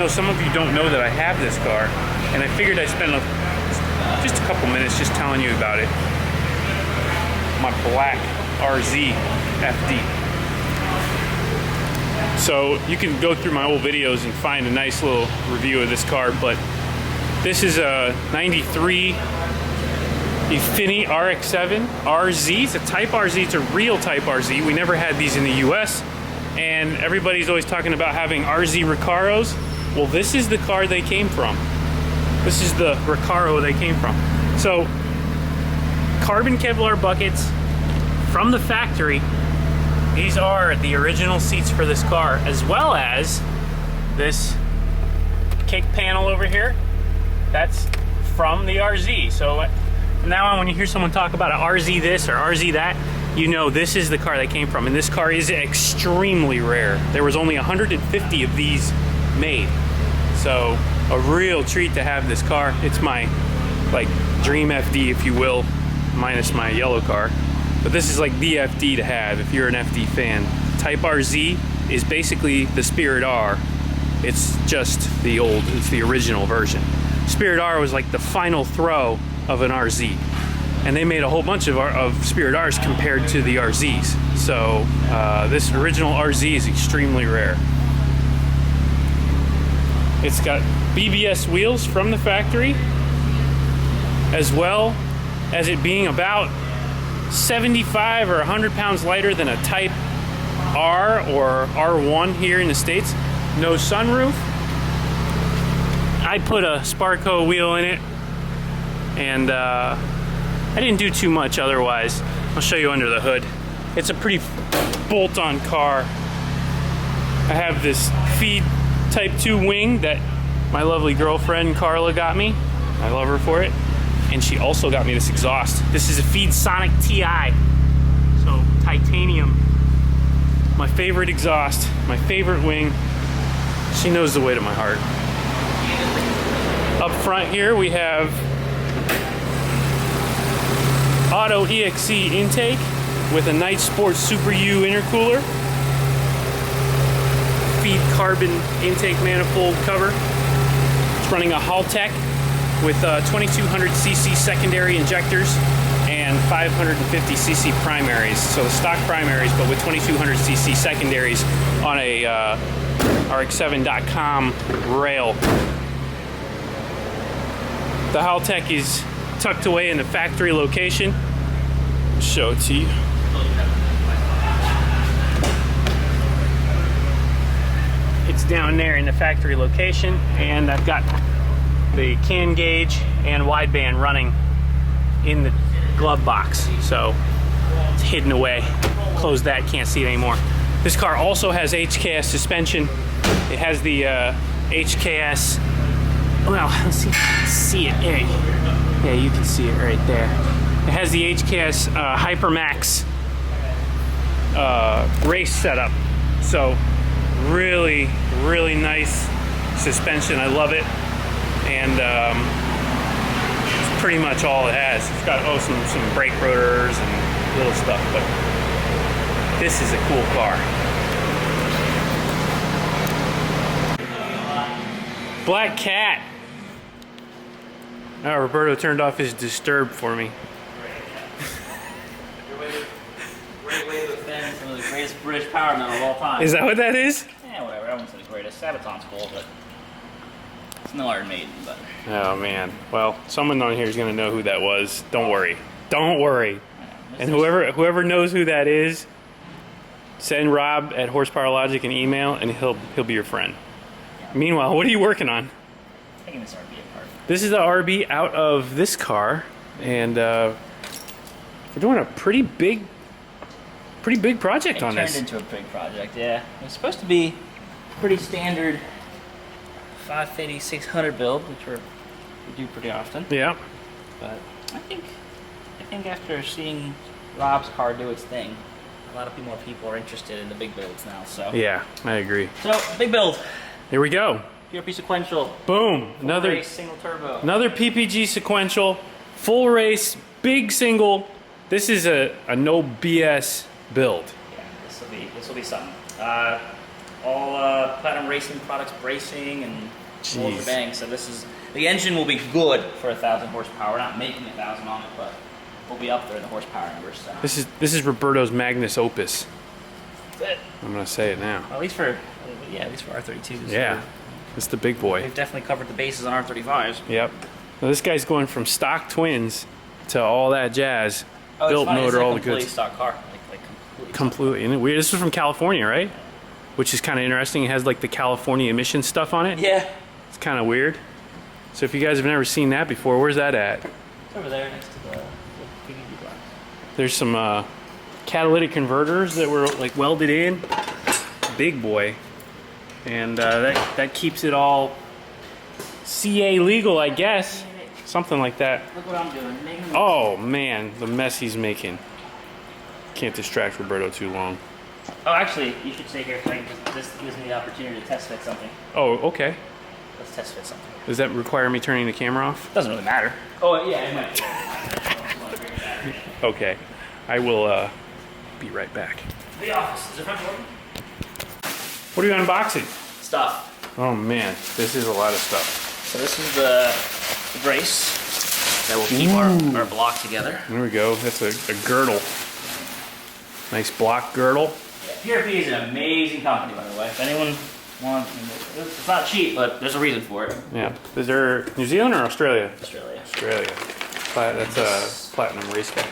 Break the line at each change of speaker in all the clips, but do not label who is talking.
So some of you don't know that I have this car, and I figured I'd spend just a couple minutes just telling you about it. My black RZ FD. So you can go through my old videos and find a nice little review of this car, but this is a 93 Infiniti RX7 RZ. It's a Type RZ, it's a real Type RZ. We never had these in the US, and everybody's always talking about having RZ Recaros. Well, this is the car they came from. This is the Recaro they came from. So, carbon Kevlar buckets from the factory. These are the original seats for this car, as well as this kick panel over here. That's from the RZ. So from now on, when you hear someone talk about an RZ this or RZ that, you know this is the car they came from. And this car is extremely rare. There was only 150 of these made. So a real treat to have this car. It's my like dream FD, if you will, minus my yellow car. But this is like the FD to have if you're an FD fan. Type RZ is basically the Spirit R. It's just it's the original version. Spirit R was like the final throw of an RZ. And they made a whole bunch of Spirit Rs compared to the RZs. So this original RZ is extremely rare. It's got BBS wheels from the factory, as well as it being about 75 or 100 pounds lighter than a Type R or R1 here in the States. No sunroof. I put a Sparco wheel in it, and I didn't do too much otherwise. I'll show you under the hood. It's a pretty bolt-on car. I have this Feed Type 2 wing that my lovely girlfriend Carla got me. I love her for it. And she also got me this exhaust. This is a Feed Sonic TI. So titanium. My favorite exhaust, my favorite wing. She knows the way to my heart. Up front here we have Auto EXC intake with a Night Sports Super U intercooler. Feed carbon intake manifold cover. It's running a Haltech with 2200cc secondary injectors and 550cc primaries. So the stock primaries, but with 2200cc secondaries on a RX7.com rail. The Haltech is tucked away in the factory location. I'll show it to you. It's down there in the factory location, and I've got the can gauge and wideband running in the glove box, so it's hidden away. Close that, can't see it anymore. This car also has HKS suspension. It has the HKS, well, let's see it there. Yeah, you can see it right there. It has the HKS Hypermax race setup, so really nice suspension. I love it. And it's pretty much all it has. It's got some brake rotors and little stuff, but this is a cool car. Black Cat. Oh, Roberto turned off his disturb for me.
Great way to offend some of the greatest British power metal of all time.
Is that what that is?
Yeah, whatever. I wouldn't say the greatest. Sabaton's cool, but it's no Iron Maiden. But
Oh man. Well, someone on here is gonna know who that was. Don't worry. Don't worry.
yeah,
And whoever knows who that is, send Rob at Horsepower Logic an email, and he'll be your friend.
Yeah.
Meanwhile, what are you working on?
taking this RB apart.
This is the RB out of this car, and we're doing a pretty big project on this.
It turned into a big project, yeah. It was supposed to be pretty standard 550, 600 build, which we do pretty often.
Yeah.
But I think after seeing Rob's car do its thing, a lot of more people are interested in the big builds now. So
Yeah, I agree.
So big build.
Here we go.
PRP sequential.
Boom.
Another race, single turbo.
Another PPG sequential, full race, big single. This is a no BS build.
Yeah, this will be something. all Platinum Racing products, bracing and all the bang. So this is, the engine will be good for 1,000 horsepower. We're not making 1,000 on it, but we'll be up there in the horsepower numbers. So.
This is Roberto's magnus opus.
That's it.
I'm gonna say it now.
At least for R32s.
Yeah, it's the big boy.
We've definitely covered the bases on R35s.
Yep. Now this guy's going from stock twins to all that jazz.
Oh,
Built
it's
motor,
a
all the
completely
goods.
stock car. Like
Completely. Isn't it weird? This is from California, right? Which is kind of interesting. It has like the California emission stuff on it.
Yeah.
It's kind of weird. So if you guys have never seen that before, where's that at?
It's over there next to the PVD box.
There's some catalytic converters that were like welded in. Big boy. And that keeps it all CA legal, I guess. Something like that.
Look what I'm doing.
Oh man, the mess he's making. Can't distract Roberto too long.
Oh, actually, you should stay here, Frank, because this gives me the opportunity to test fit something.
Oh, okay.
Let's test fit something.
Does that require me turning the camera off?
Doesn't really matter. Oh, yeah, it might.
Okay. I will be right back.
The office. Is the front door open?
What are you unboxing?
Stuff.
Oh man, this is a lot of stuff.
So this is the brace that will keep our block together.
There we go. That's a girdle. Nice block girdle.
Yeah, PRP is an amazing company, by the way. If anyone wants, it's not cheap, but there's a reason for it.
Yeah. Is there New Zealand or Australia?
Australia.
Australia. That's a platinum race guy.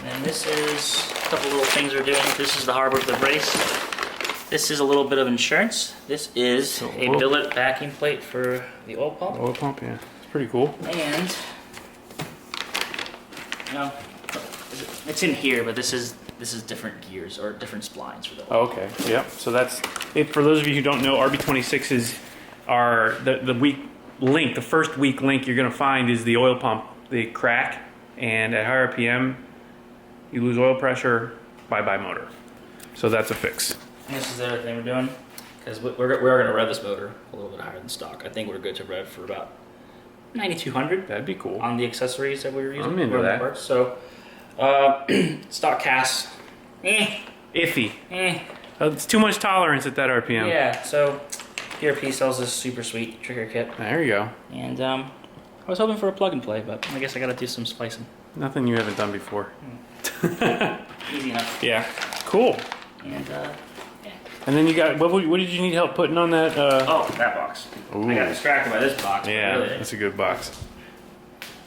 And this is a couple little things we're doing. This is the harbor of the brace. This is a little bit of insurance. This is a billet backing plate for the oil pump.
Oil pump, yeah. It's pretty cool.
And, you know, it's in here, but this is different gears or different splines for the oil.
Oh, okay. Yep. So that's it. For those of you who don't know, RB26s are the weak link. The first weak link you're going to find is the oil pump. They crack, and at higher RPM, you lose oil pressure. Bye-bye motor. So that's a fix.
And this is the other thing we're doing, because we're going to rev this motor a little bit higher than stock. I think we're good to rev for about 9,200.
That'd be cool.
On the accessories that we were using.
I'm into that.
Parts. So, stock cast,
Iffy.
eh.
It's too much tolerance at that RPM.
Yeah, so PRP sells this super sweet trigger kit.
There you go.
And I was hoping for a plug and play, but I guess I got to do some splicing.
Nothing you haven't done before.
Easy enough.
Yeah. Cool.
And yeah.
And then you got, what did you need help putting on that?
Oh, that box.
Ooh.
I got distracted by this box.
Yeah,
Really.
that's a good box.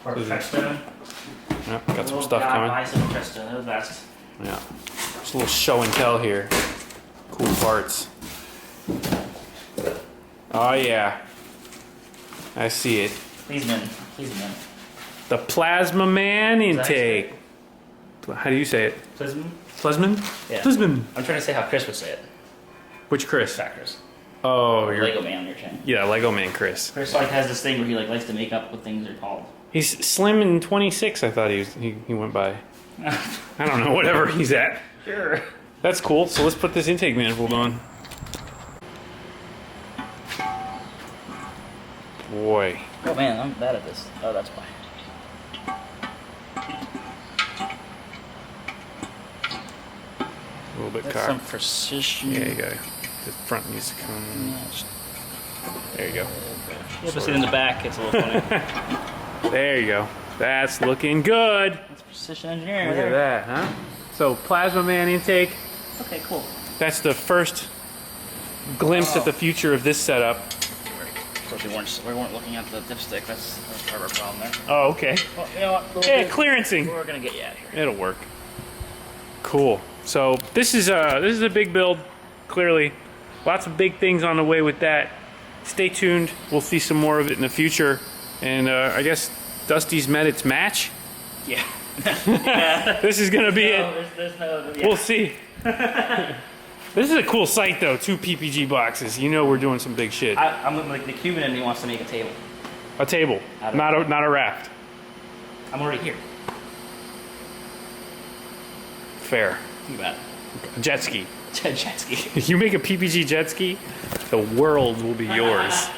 Part of Treadstone.
Yeah, got some stuff coming.
Bicycle Treadstone, they're the best.
Yeah. Just a little show and tell here. Cool parts. Oh yeah. I see it.
Please, man. Please, man.
The Plasma Man intake. How do you say it?
Plism?
Plasman?
Yeah.
Plasman.
I'm trying to say how Chris would say it.
Which Chris?
Fat Chris.
Oh, you're...
Lego Man, you're saying.
Yeah, Lego Man Chris.
Chris like has this thing where he like likes to make up what things are called.
He's slim and 26, I thought he went by. I don't know, whatever he's at.
Sure.
That's cool. So let's put this intake manifold on. Boy.
Oh man, I'm bad at this. Oh, that's why.
A little bit
That's
cocked.
some precision.
Yeah, you got it. The front needs to come. There you go.
Yeah, but see in the back, it's a little funny.
There you go. That's looking good.
That's precision engineering.
Look
right
at
there.
that, huh? So Plasma Man intake.
Okay, cool.
That's the first glimpse at the future of this setup.
Of course, we weren't looking at the dipstick. That's part of our problem there.
Oh, okay.
Well, you know what?
Yeah, clearancing.
We're gonna get you out of here.
It'll work. Cool. So this is a big build. Clearly, lots of big things on the way with that. Stay tuned. We'll see some more of it in the future. And I guess Dusty's met its match.
Yeah.
This is gonna be it.
There's no. Yeah.
We'll see. This is a cool site though. 2 PPG boxes. You know we're doing some big shit.
I'm like the Cuban and he wants to make a table.
A table, not a raft.
I'm already here.
Fair.
Think about it.
A jet ski.
Jet ski.
If you make a PPG jet ski, the world will be yours.